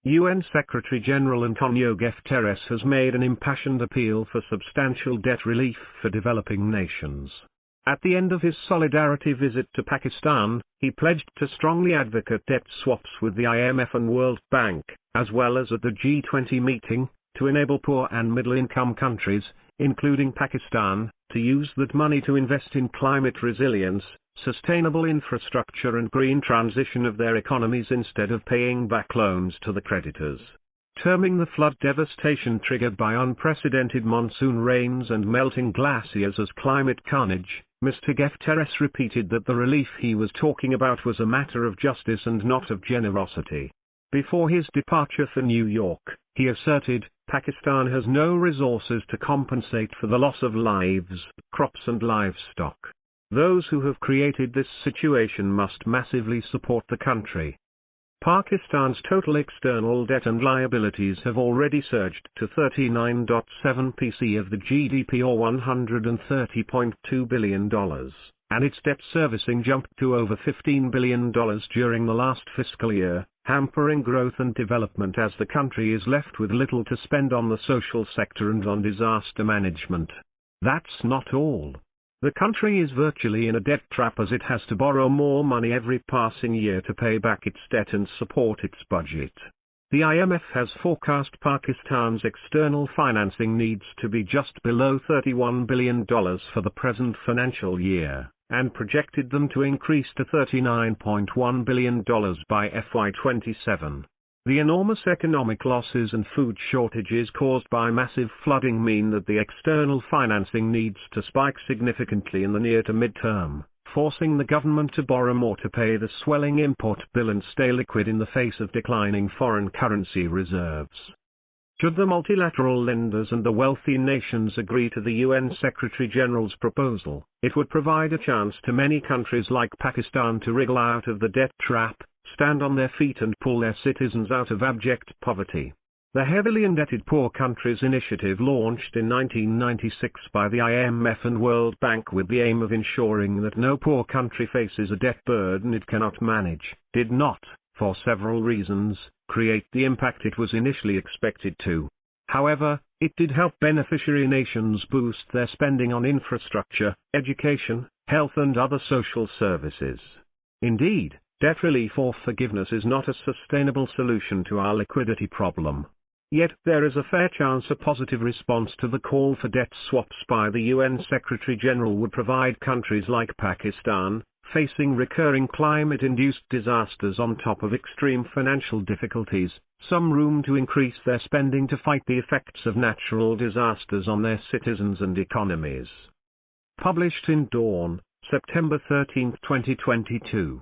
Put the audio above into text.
UN Secretary General António Guterres has made an impassioned appeal for substantial debt relief for developing nations. At the end of his solidarity visit to Pakistan, he pledged to strongly advocate debt swaps with the IMF and World Bank, as well as at the G20 meeting, to enable poor and middle-income countries, including Pakistan, to use that money to invest in climate resilience, sustainable infrastructure and green transition of their economies instead of paying back loans to the creditors. Terming the flood devastation triggered by unprecedented monsoon rains and melting glaciers as climate carnage, Mr. Guterres repeated that the relief he was talking about was a matter of justice and not of generosity. Before his departure for New York, he asserted, Pakistan has no resources to compensate for the loss of lives, crops and livestock. Those who have created this situation must massively support the country. Pakistan's total external debt and liabilities have already surged to 39.7% of the GDP or $130.2 billion, and its debt servicing jumped to over $15 billion during the last fiscal year, hampering growth and development as the country is left with little to spend on the social sector and on disaster management. That's not all. The country is virtually in a debt trap as it has to borrow more money every passing year to pay back its debt and support its budget. The IMF has forecast Pakistan's external financing needs to be just below $31 billion for the present financial year, and projected them to increase to $39.1 billion by FY27. The enormous economic losses and food shortages caused by massive flooding mean that the external financing needs to spike significantly in the near to mid-term, forcing the government to borrow more to pay the swelling import bill and stay liquid in the face of declining foreign currency reserves. Should the multilateral lenders and the wealthy nations agree to the UN Secretary General's proposal, it would provide a chance to many countries like Pakistan to wriggle out of the debt trap, stand on their feet and pull their citizens out of abject poverty. The Heavily Indebted Poor Countries Initiative, launched in 1996 by the IMF and World Bank with the aim of ensuring that no poor country faces a debt burden it cannot manage, did not, for several reasons, create the impact it was initially expected to. However, it did help beneficiary nations boost their spending on infrastructure, education, health and other social services. Indeed, debt relief or forgiveness is not a sustainable solution to our liquidity problem. Yet there is a fair chance a positive response to the call for debt swaps by the UN Secretary General would provide countries like Pakistan, facing recurring climate-induced disasters on top of extreme financial difficulties, some room to increase their spending to fight the effects of natural disasters on their citizens and economies. Published in Dawn, September 13, 2022.